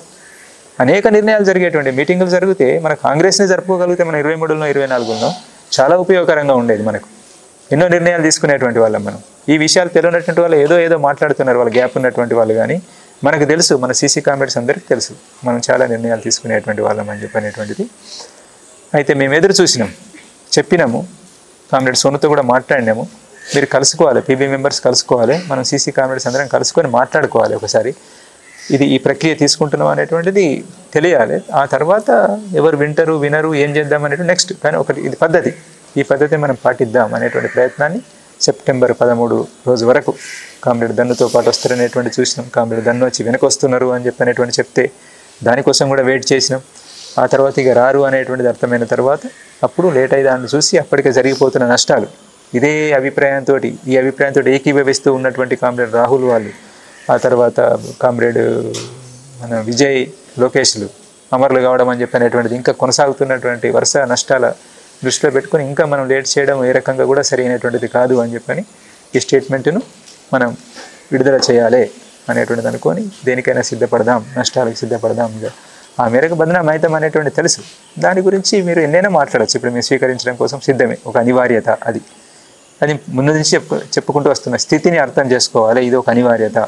S1: అనేక నిర్ణయాలు జరిగేటువంటి మీటింగులు జరిగితే మన కాంగ్రెస్ని జరుపుకోగలిగితే మన 23లో 24లో చాలా ఉపయోగకరంగా ఉండేది. మనకు ఎన్నో నిర్ణయాలు తీసుకునేటువంటి వాళ్ళం మనం. ఈ విషయాలు తెలియనటువంటి వాళ్ళు ఏదో మాట్లాడుతున్నారు, వాళ్ళ గ్యాప్ ఉన్నటువంటి వాళ్ళు. కానీ మనకు తెలుసు, మన సీసీ కామ్రేడ్స్ అందరికీ తెలుసు మనం చాలా నిర్ణయాలు తీసుకునేటువంటి వాళ్ళం అని చెప్పనేటువంటిది. అయితే మేము ఎదురు చూసినాం, చెప్పినాము, కామ్రేడ్ సోనుతో కూడా మాట్లాడినాము. మీరు కలుసుకోవాలి, పీబీ మెంబర్స్ కలుసుకోవాలి, మనం సీసీ కామ్రేడ్స్ అందరం కలుసుకొని మాట్లాడుకోవాలి ఒకసారి. ఈ ప్రక్రియ తీసుకుంటున్నాం అనేటువంటిది తెలియాలి. ఆ తర్వాత ఎవరు వినరు, ఏం చేద్దాం అనేటువంటి నెక్స్ట్. కానీ ఒకటి ఇది పద్ధతి, ఈ పద్ధతి మనం పాటిద్దాం అనేటువంటి ప్రయత్నాన్ని సెప్టెంబర్ 13 రోజు వరకు కామ్రేడ్ దన్నుతో పాటు వస్తారనేటువంటి చూసినాం. కామ్రేడ్ దన్ను వచ్చి వెనకొస్తున్నారు అని చెప్పనేటువంటి చెప్తే దానికోసం కూడా వెయిట్ చేసినాం. ఆ తర్వాత ఇక రారు అనేటువంటిది అర్థమైన తర్వాత అప్పుడు లేట్ అయ్యి దాన్ని చూసి అప్పటికే జరిగిపోతున్న నష్టాలు, ఈ అభిప్రాయంతో ఏకీభవిస్తూ ఉన్నటువంటి కామ్రేడ్ రాహుల్ వాళ్ళు, ఆ తర్వాత కామ్రేడ్ మన విజయ్, లోకేష్లు అమరులు కావడం అని చెప్పనేటువంటిది, ఇంకా కొనసాగుతున్నటువంటి వరుస నష్టాల దృష్టిలో పెట్టుకొని ఇంకా మనం లేట్ చేయడం ఏ రకంగా కూడా సరైనటువంటిది కాదు అని చెప్పని ఈ స్టేట్మెంట్ను మనం విడుదల చేయాలి అనేటువంటిది అనుకొని దేనికైనా సిద్ధపడదాం, నష్టాలకు సిద్ధపడదాం. ఆ మేరకు బదనాం అవుతాం అనేటువంటి తెలుసు. దాని గురించి మీరు ఎన్నైనా మాట్లాడచ్చు. ఇప్పుడు మేము స్వీకరించడం కోసం సిద్ధమే, ఒక అనివార్యత. అది ముందు నుంచి చెప్పుకుంటూ వస్తున్న స్థితిని అర్థం చేసుకోవాలి. ఇది ఒక అనివార్యత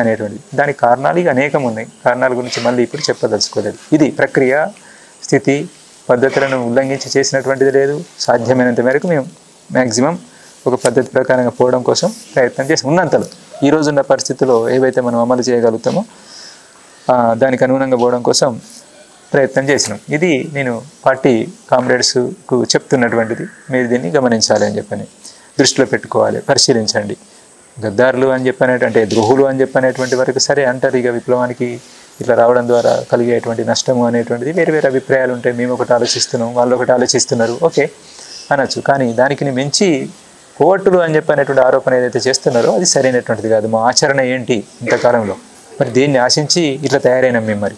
S1: అనేటువంటిది. దానికి కారణాలు ఇక అనేకం ఉన్నాయి. కారణాల గురించి మళ్ళీ ఇప్పుడు చెప్పదలుచుకోలేదు. ఇది ప్రక్రియ, స్థితి, పద్ధతులను ఉల్లంఘించి చేసినటువంటిది లేదు. సాధ్యమైనంత మేరకు మేము మ్యాక్సిమం ఒక పద్ధతి ప్రకారంగా పోవడం కోసం ప్రయత్నం చేసి ఉన్నంతలో ఈ రోజున్న పరిస్థితుల్లో ఏవైతే మనం అమలు చేయగలుగుతామో దానికి అనుగుణంగా పోవడం కోసం ప్రయత్నం చేసినాం. ఇది నేను పార్టీ కామ్రేడ్స్కు చెప్తున్నటువంటిది. మీరు దీన్ని గమనించాలి అని చెప్పని, దృష్టిలో పెట్టుకోవాలి, పరిశీలించండి. గద్దారులు అని చెప్పనేటువంటి, ద్రోహులు అని చెప్పనేటువంటి వరకు సరే అంటారు. ఇక విప్లవానికి ఇట్లా రావడం ద్వారా కలిగేటువంటి నష్టము అనేటువంటిది వేరు అభిప్రాయాలు ఉంటాయి. మేము ఒకటి ఆలోచిస్తున్నాం, వాళ్ళు ఒకటి ఆలోచిస్తున్నారు, ఓకే అనొచ్చు. కానీ దానికి మించి కోర్టులు అని చెప్పనేటువంటి ఆరోపణ ఏదైతే చేస్తున్నారో అది సరైనటువంటిది కాదు. మా ఆచరణ ఏంటి ఇంతకాలంలో, మరి దేన్ని ఆశించి ఇట్లా తయారైనాం మేము? మరి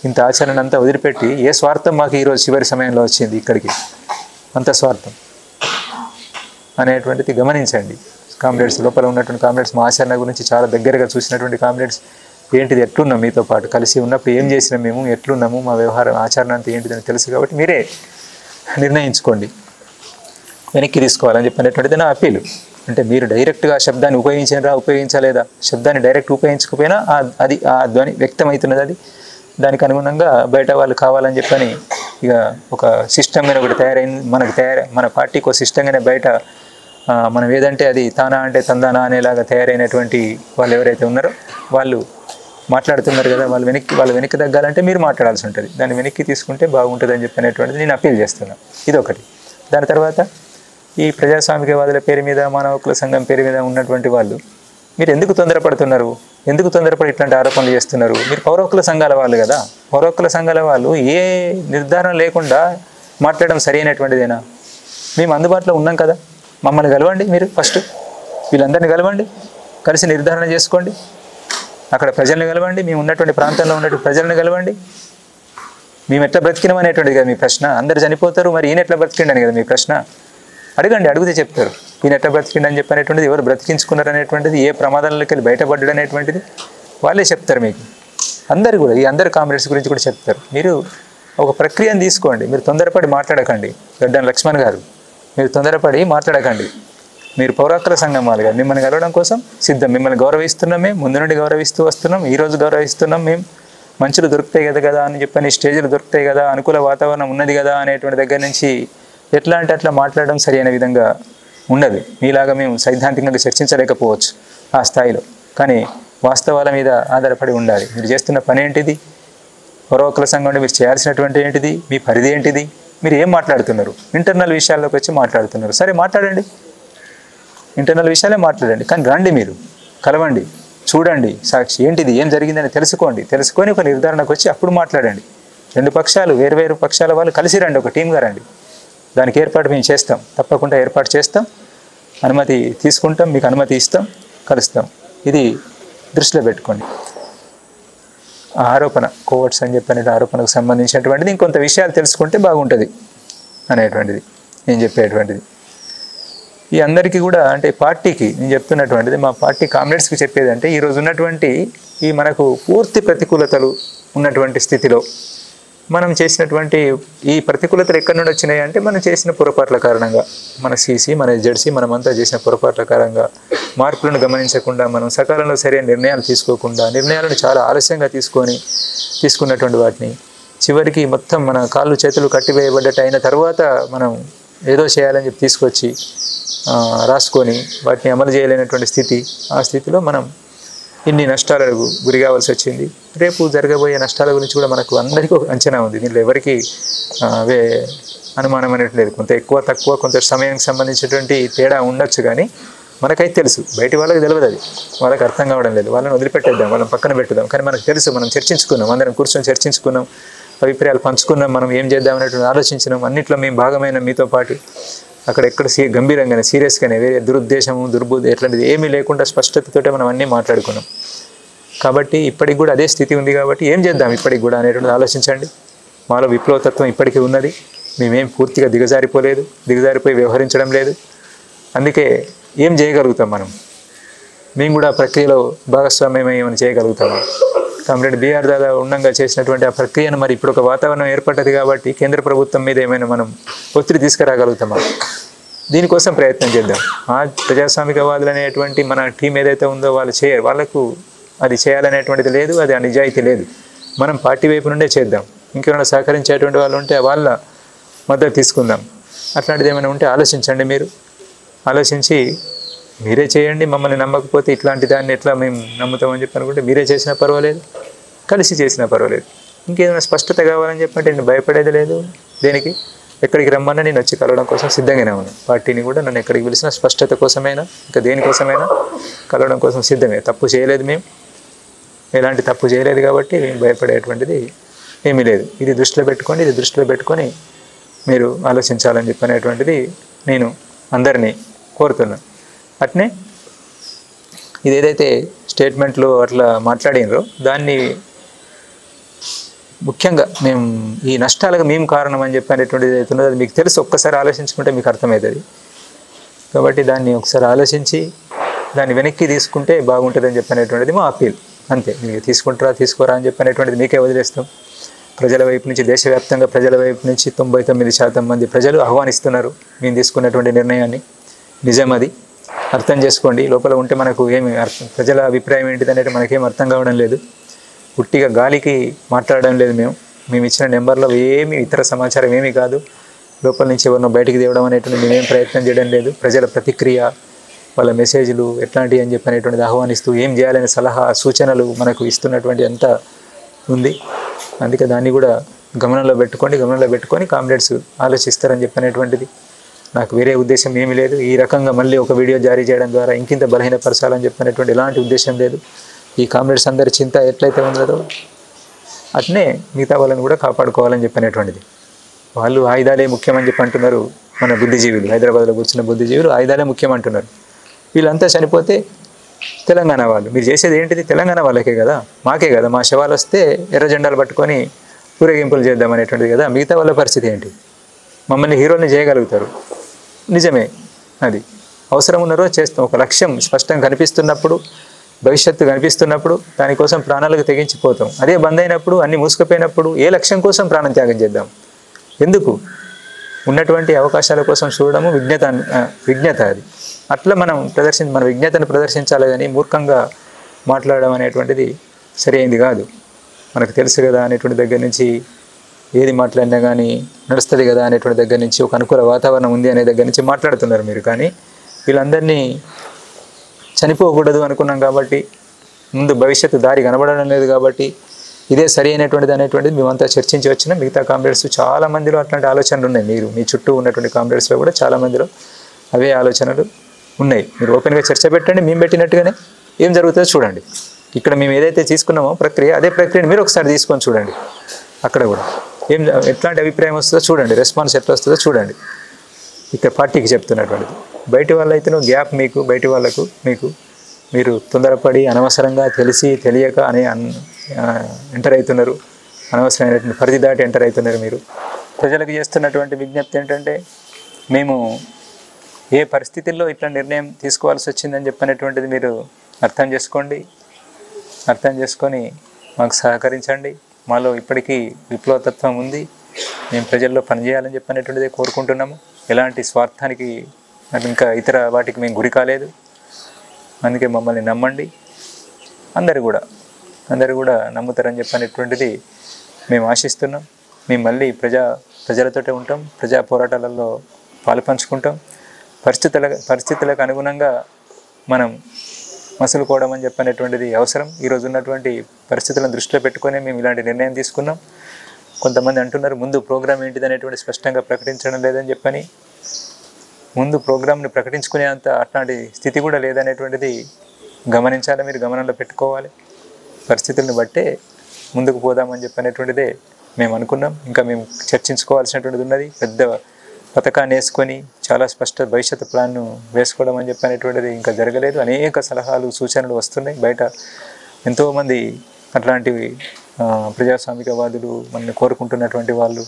S1: ఇంత ఆచరణ అంతా వదిలిపెట్టి ఏ స్వార్థం మాకు ఈరోజు చివరి సమయంలో వచ్చింది ఇక్కడికి? అంత స్వార్థం అనేటువంటిది గమనించండి. కామ్రేడ్స్, లోపల ఉన్నటువంటి కామ్రేడ్స్ మా ఆచరణ గురించి చాలా దగ్గరగా చూసినటువంటి కామ్రేడ్స్, ఏంటిది, ఎట్లున్నాం, మీతో పాటు కలిసి ఉన్నప్పుడు ఏం చేసినాం, మేము ఎట్లున్నాము, మా వ్యవహారం ఆచరణ అంతా ఏంటిదని తెలుసు. కాబట్టి మీరే నిర్ణయించుకోండి, వెనక్కి తీసుకోవాలని చెప్పినటువంటిది నా అప్పీలు. అంటే మీరు డైరెక్ట్గా శబ్దాన్ని ఉపయోగించలేదా, శబ్దాన్ని డైరెక్ట్ ఉపయోగించకపోయినా అది ఆ ధ్వని వ్యక్తమవుతున్నది. అది దానికి అనుగుణంగా బయట వాళ్ళు కావాలని చెప్పని ఇక ఒక సిస్టమ్గానే ఒకటి తయారైంది. మన పార్టీకి ఒక సిస్టంగానే బయట మనం ఏదంటే అది తానా అంటే తందానా అనేలాగా తయారైనటువంటి వాళ్ళు ఎవరైతే ఉన్నారో వాళ్ళు మాట్లాడుతున్నారు కదా, వాళ్ళ వెనక్కి తగ్గాలంటే మీరు మాట్లాడాల్సి ఉంటుంది. దాన్ని వెనక్కి తీసుకుంటే బాగుంటుంది అని చెప్పనేటువంటిది నేను అప్పీల్ చేస్తున్నాను. ఇదొకటి. దాని తర్వాత ఈ ప్రజాస్వామికవాదుల పేరు మీద, మానవ హక్కుల సంఘం పేరు మీద ఉన్నటువంటి వాళ్ళు, మీరు ఎందుకు తొందరపడుతున్నారు? ఎందుకు తొందరపడి ఇట్లాంటి ఆరోపణలు చేస్తున్నారు? మీరు పౌర హక్కుల సంఘాల వాళ్ళు కదా. పౌర హక్కుల సంఘాల వాళ్ళు ఏ నిర్ధారణ లేకుండా మాట్లాడడం సరైనటువంటిదేనా? మేము అందుబాటులో ఉన్నాం కదా, మమ్మల్ని కలవండి. మీరు ఫస్ట్ వీళ్ళందరినీ కలవండి, కలిసి నిర్ధారణ చేసుకోండి. అక్కడ ప్రజల్ని కలవండి, మేము ఉన్నటువంటి ప్రాంతంలో ఉన్నటువంటి ప్రజలను కలవండి. మేము ఎట్లా బ్రతికినాం అనేటువంటిది కదా మీ ప్రశ్న. అందరు చనిపోతారు, మరి ఈయన ఎట్లా బ్రతికిండని కదా మీ ప్రశ్న. అడగండి, అడిగితే చెప్తారు ఈయన ఎట్లా బ్రతికిండని చెప్పి అనేటువంటిది, ఎవరు బ్రతికించుకున్నారు అనేటువంటిది, ఏ ప్రమాదాలకి వెళ్ళి బయటపడ్డాడు అనేటువంటిది వాళ్ళే చెప్తారు మీకు. అందరు కూడా ఈ అందరు కామ్రేడ్స్ గురించి కూడా చెప్తారు. మీరు ఒక ప్రక్రియను తీసుకోండి, మీరు తొందరపడి మాట్లాడకండి. గడ్డం లక్ష్మణ్ గారు, మీరు తొందరపడి మాట్లాడకండి. మీరు పౌరాకుల సంఘం వాళ్ళు కాదు, మిమ్మల్ని కలవడం కోసం సిద్ధం. మిమ్మల్ని గౌరవిస్తున్నాం, మేము ముందు నుండి గౌరవిస్తూ వస్తున్నాం, ఈరోజు గౌరవిస్తున్నాం. మేము మంచులు దొరుకుతాయి కదా అని చెప్పని, స్టేజ్లు దొరుకుతాయి కదా, అనుకూల వాతావరణం ఉన్నది కదా అనేటువంటి దగ్గర నుంచి ఎట్లా అంటే అట్లా మాట్లాడడం సరైన విధంగా ఉండదు. మీలాగా మేము సైద్ధాంతికంగా చర్చించలేకపోవచ్చు ఆ స్థాయిలో, కానీ వాస్తవాల మీద ఆధారపడి ఉండాలి. మీరు చేస్తున్న పని ఏంటిది, పౌరకుల సంఘం మీరు చేయాల్సినటువంటి ఏంటిది, మీ పరిధి ఏంటిది, మీరు ఏం మాట్లాడుతున్నారు, ఇంటర్నల్ విషయాల్లోకి వచ్చి మాట్లాడుతున్నారు. సరే మాట్లాడండి, ఇంటర్నల్ విషయాలే మాట్లాడండి, కానీ రండి, మీరు కలవండి, చూడండి, సాక్షి ఏంటిది, ఏం జరిగిందని తెలుసుకొని ఒక నిర్ధారణకు వచ్చి అప్పుడు మాట్లాడండి. రెండు పక్షాలు, వేరు పక్షాల వాళ్ళు కలిసి రండి, ఒక టీమ్గా రండి. దానికి ఏర్పాటు మేము చేస్తాం, తప్పకుండా ఏర్పాటు చేస్తాం, అనుమతి తీసుకుంటాం, మీకు అనుమతి ఇస్తాం, కలుస్తాం. ఇది దృష్టిలో పెట్టుకోండి. ఆ ఆరోపణ కోవర్ట్స్ అని చెప్పిన ఆరోపణకు సంబంధించినటువంటిది ఇంకొంత విషయాలు తెలుసుకుంటే బాగుంటుంది అనేటువంటిది నేను చెప్పేటువంటిది. ఈ అందరికీ కూడా అంటే పార్టీకి నేను చెప్తున్నటువంటిది, మా పార్టీ కామ్రేడ్స్కి చెప్పేది అంటే, ఈరోజు ఉన్నటువంటి ఈ మనకు పూర్తి ప్రతికూలతలు ఉన్నటువంటి స్థితిలో మనం చేసినటువంటి ఈ ప్రతికూలతలు ఎక్కడి నుండి వచ్చినాయి అంటే, మనం చేసిన పొరపాట్ల కారణంగా, మన సీసీ, మన జెడ్సీ, మనమంతా చేసిన పొరపాట్ల కారణంగా, మార్పులను గమనించకుండా, మనం సకాలంలో సరైన నిర్ణయాలు తీసుకోకుండా, నిర్ణయాలను చాలా ఆలస్యంగా తీసుకున్నటువంటి వాటిని చివరికి మొత్తం మన కాళ్ళు చేతులు కట్టివేయబడ్డట్టు అయిన తర్వాత మనం ఏదో చేయాలని చెప్పి తీసుకొచ్చి రాసుకొని వాటిని అమలు చేయలేనటువంటి స్థితి, ఆ స్థితిలో మనం ఇన్ని నష్టాలకు గురి కావాల్సి వచ్చింది. రేపు జరగబోయే నష్టాల గురించి కూడా మనకు అందరికీ ఒక అంచనా ఉంది. దీనిలో ఎవరికి అనుమానం అనేది లేదు. కొంత ఎక్కువ తక్కువ, కొంత సమయానికి సంబంధించినటువంటి తేడా ఉండొచ్చు, కానీ మనకైతే తెలుసు. బయటి వాళ్ళకి తెలియదు, అది వాళ్ళకి అర్థం కావడం లేదు. వాళ్ళని వదిలిపెట్టేద్దాం, వాళ్ళని పక్కన పెట్టుదాం. కానీ మనకు తెలుసు, మనం చర్చించుకున్నాం, అందరం కూర్చొని చర్చించుకున్నాం, అభిప్రాయాలు పంచుకున్నాం, మనం ఏం చేద్దాం అనేటువంటి ఆలోచించినాం. అన్నింటిలో మేము భాగమైన మీతో పాటు అక్కడెక్కడ గంభీరంగానే, సీరియస్గానే, వేరే దురుద్దేశము, దుర్బుద్ధి ఎట్లాంటిది ఏమీ లేకుండా స్పష్టతతోటే మనం అన్నీ మాట్లాడుకున్నాం. కాబట్టి ఇప్పటికి కూడా అదే స్థితి ఉంది. కాబట్టి ఏం చేద్దాం ఇప్పటికి కూడా అనేటువంటిది ఆలోచించండి. మాలో విప్లవతత్వం ఇప్పటికీ ఉన్నది, మేమేం పూర్తిగా దిగజారిపోయి వ్యవహరించడం లేదు. అందుకే ఏం చేయగలుగుతాం మేము కూడా ప్రక్రియలో భాగస్వామ్యమై ఏమైనా చేయగలుగుతాము. కామ్రేడ్ బిఆర్ దాదా ఉండంగా చేసినటువంటి ఆ ప్రక్రియను మరి ఇప్పుడు ఒక వాతావరణం ఏర్పడ్డది కాబట్టి కేంద్ర ప్రభుత్వం మీద ఏమైనా మనం ఒత్తిడి తీసుకురాగలుగుతామా, దీనికోసం ప్రయత్నం చేద్దాం. ఆ ప్రజాస్వామికవాదులు అనేటువంటి మన టీం ఏదైతే ఉందో వాళ్ళు చేయరు, వాళ్ళకు అది చేయాలనేటువంటిది లేదు, అది ఆ నిజాయితీ లేదు. మనం పార్టీ వైపు నుండే చేద్దాం. ఇంకేమైనా సహకరించేటువంటి వాళ్ళు ఉంటే వాళ్ళ మద్దతు తీసుకుందాం. అట్లాంటిది ఏమైనా ఉంటే ఆలోచించండి. మీరు ఆలోచించి మీరే చేయండి. మమ్మల్ని నమ్మకపోతే ఇట్లాంటి దాన్ని ఎట్లా మేము నమ్ముతామని చెప్పి అనుకుంటే మీరే చేసినా పర్వాలేదు, కలిసి చేసినా పర్వాలేదు. ఇంకేదైనా స్పష్టత కావాలని చెప్పంటే నేను భయపడేది లేదు. దేనికి ఎక్కడికి రమ్మన్నా నేను వచ్చి కలవడం కోసం సిద్ధంగానే ఉన్నాను. పార్టీని కూడా నన్ను ఎక్కడికి పిలిచిన స్పష్టత కోసమైనా ఇంకా దేనికోసమైనా కలవడం కోసం సిద్ధమే. తప్పు చేయలేదు, మేము ఎలాంటి తప్పు చేయలేదు కాబట్టి మేము భయపడేటువంటిది ఏమీ లేదు. ఇది దృష్టిలో పెట్టుకొని మీరు ఆలోచించాలని చెప్పనేటువంటిది నేను అందరినీ కోరుతున్నాను. అట్నే ఇది ఏదైతే స్టేట్మెంట్లో అట్లా మాట్లాడినరో దాన్ని ముఖ్యంగా మేము ఈ నష్టాలకు మేము కారణం అని చెప్పి అనేటువంటిది ఏదైతే ఉన్నదో అది మీకు తెలుసు. ఒక్కసారి ఆలోచించుకుంటే మీకు అర్థమవుతుంది. కాబట్టి దాన్ని ఒకసారి ఆలోచించి దాన్ని వెనక్కి తీసుకుంటే బాగుంటుందని చెప్పనేటువంటిది మా అప్పీల్. అంతే. మీరు తీసుకుంటారా తీసుకోరా అని చెప్పనేటువంటిది మీకే వదిలేస్తాం. ప్రజల వైపు నుంచి, దేశవ్యాప్తంగా ప్రజల వైపు నుంచి 99% మంది ప్రజలు ఆహ్వానిస్తున్నారు మేము తీసుకున్నటువంటి నిర్ణయాన్ని. నిజం, అది అర్థం చేసుకోండి. లోపల ఉంటే మనకు ఏమి ప్రజల అభిప్రాయం ఏంటిది అనేది మనకేం అర్థం కావడం లేదు. పుట్టిగా గాలికి మాట్లాడడం లేదు. మేము ఇచ్చిన నెంబర్లో ఏమి ఇతర సమాచారం ఏమీ కాదు. లోపల నుంచి ఎవరినో బయటికి తేవడం అనేటువంటి మేమేం ప్రయత్నం చేయడం లేదు. ప్రజల ప్రతిక్రియ, వాళ్ళ మెసేజ్లు ఎట్లాంటివి అని చెప్పనేటువంటిది ఆహ్వానిస్తూ ఏం చేయాలనే సలహా సూచనలు మనకు ఇస్తున్నటువంటి అంత ఉంది. అందుకే దాన్ని కూడా గమనంలో పెట్టుకొని కామ్రేడ్స్ ఆలోచిస్తారని చెప్పనేటువంటిది నాకు వేరే ఉద్దేశం ఏమీ లేదు. ఈ రకంగా మళ్ళీ ఒక వీడియో జారీ చేయడం ద్వారా ఇంకింత బలహీనపరచాలని చెప్పనేటువంటి ఎలాంటి ఉద్దేశం లేదు. ఈ కామ్రేడ్స్ అందరి చింత ఎట్లయితే ఉన్నదో అట్నే మిగతా వాళ్ళని కూడా కాపాడుకోవాలని చెప్పనేటువంటిది. వాళ్ళు ఆయుధాలే ముఖ్యమని చెప్పి అంటున్నారు. మన బుద్ధిజీవులు, హైదరాబాద్లో కూర్చున్న బుద్ధిజీవులు ఆయుధాలే ముఖ్యమంటున్నారు. వీళ్ళంతా చనిపోతే తెలంగాణ వాళ్ళు, మీరు చేసేది ఏంటిది? తెలంగాణ వాళ్ళకే కదా, మాకే కదా. మా శవాలు వస్తే ఎర్ర జెండాలు పట్టుకొని ఊరేగింపులు చేద్దాం అనేటువంటిది కదా. మిగతా వాళ్ళ పరిస్థితి ఏంటి? మమ్మల్ని హీరోల్ని చేయగలుగుతారు, నిజమే. అది అవసరం ఉన్న రోజు చేస్తాం. ఒక లక్ష్యం స్పష్టంగా కనిపిస్తున్నప్పుడు, భవిష్యత్తు కనిపిస్తున్నప్పుడు దానికోసం ప్రాణాలకు తెగించిపోతాం. అదే బంద్ అయినప్పుడు, అన్ని మూసుకుపోయినప్పుడు ఏ లక్ష్యం కోసం ప్రాణం త్యాగం చేద్దాం? ఎందుకు? ఉన్నటువంటి అవకాశాల కోసం చూడడము విజ్ఞత అది. అట్లా మనం మన విజ్ఞతను ప్రదర్శించాలి కానీ మూర్ఖంగా మాట్లాడడం అనేటువంటిది సరి అయింది కాదు. మనకు తెలుసు కదా అనేటువంటి దగ్గర నుంచి, ఏది మాట్లాడినా కానీ నడుస్తుంది కదా అనేటువంటి దగ్గర నుంచి, ఒక అనుకూల వాతావరణం ఉంది అనే దగ్గర నుంచి మాట్లాడుతున్నారు మీరు. కానీ వీళ్ళందరినీ చనిపోకూడదు అనుకున్నాం కాబట్టి, ముందు భవిష్యత్తు దారి కనబడడం లేదు కాబట్టి, ఇదే సరి అయినటువంటిది అనేటువంటిది మేమంతా చర్చించి వచ్చిన మిగతా కామ్రేడ్స్ చాలా మందిలో అట్లాంటి ఆలోచనలు ఉన్నాయి. మీ చుట్టూ ఉన్నటువంటి కామ్రేడ్స్లో కూడా చాలా మందిలో అవే ఆలోచనలు ఉన్నాయి. మీరు ఓపెన్గా చర్చ పెట్టండి, మేము పెట్టినట్టుగానే ఏం జరుగుతుందో చూడండి. ఇక్కడ మేము ఏదైతే తీసుకున్నామో ప్రక్రియ, అదే ప్రక్రియను మీరు ఒకసారి తీసుకొని చూడండి. అక్కడ కూడా ఎట్లాంటి అభిప్రాయం వస్తుందో చూడండి, రెస్పాన్స్ ఎట్లా వస్తుందో చూడండి. ఇక్కడ పార్టీకి చెప్తున్నటువంటిది. బయటి వాళ్ళైతే గ్యాప్ మీకు, బయటి వాళ్ళకు మీకు, మీరు తొందరపడి అనవసరంగా తెలిసి తెలియక ఎంటర్ అవుతున్నారు. అనవసరమైనటువంటి పరిధి దాటి ఎంటర్ అవుతున్నారు. మీరు ప్రజలకు చేస్తున్నటువంటి విజ్ఞప్తి ఏంటంటే, మేము ఏ పరిస్థితుల్లో ఇట్లా నిర్ణయం తీసుకోవాల్సి వచ్చిందని చెప్పినటువంటిది మీరు అర్థం చేసుకోండి. అర్థం చేసుకొని మాకు సహకరించండి. మాలో ఇప్పటికీ విప్లవతత్వం ఉంది. మేము ప్రజల్లో పనిచేయాలని చెప్పినటువంటిది కోరుకుంటున్నాము. ఎలాంటి స్వార్థానికి ఇంకా ఇతర వాటికి మేము గురి కాలేదు. అందుకే మమ్మల్ని నమ్మండి. అందరూ కూడా నమ్ముతారని చెప్పినటువంటిది మేము ఆశిస్తున్నాం. మేము మళ్ళీ ప్రజలతోటే ఉంటాం. ప్రజా పోరాటాలలో పాలు పంచుకుంటాం. పరిస్థితులకు అనుగుణంగా మనం మసులుకోవడం అని చెప్పినటువంటిది అవసరం. ఈరోజు ఉన్నటువంటి పరిస్థితులను దృష్టిలో పెట్టుకొని మేము ఇలాంటి నిర్ణయం తీసుకున్నాం. కొంతమంది అంటున్నారు ముందు ప్రోగ్రామ్ ఏంటిది అనేటువంటి స్పష్టంగా ప్రకటించడం లేదని చెప్పని. ముందు ప్రోగ్రామ్ని ప్రకటించుకునే అట్లాంటి స్థితి కూడా లేదనేటువంటిది గమనించాలి. మీరు గమనంలో పెట్టుకోవాలి. పరిస్థితులను బట్టే ముందుకు పోదామని చెప్పనేటువంటిదే మేము అనుకున్నాం. ఇంకా మేము చర్చించుకోవాల్సినటువంటిది ఉన్నది. పెద్ద పథకాన్ని వేసుకొని చాలా స్పష్ట భవిష్యత్తు ప్లాన్ను వేసుకోవడం అని చెప్పనేటువంటిది ఇంకా జరగలేదు. అనేక సలహాలు, సూచనలు వస్తున్నాయి. బయట ఎంతోమంది అట్లాంటివి ప్రజాస్వామికవాదులు మనల్ని కోరుకుంటున్నటువంటి వాళ్ళు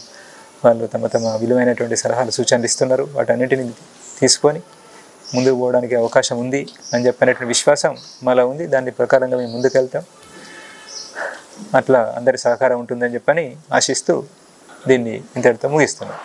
S1: తమ విలువైనటువంటి సలహాలు, సూచనలు ఇస్తున్నారు. వాటన్నిటిని తీసుకొని ముందుకు పోవడానికి అవకాశం ఉంది అని చెప్పినటువంటి విశ్వాసం మాలో ఉంది. దాని ప్రకారంగా మేము ముందుకెళ్తాం. అట్లా అందరి సహకారం ఉంటుందని చెప్పని ఆశిస్తూ దీన్ని ఇంతటితో ముగిస్తున్నాం.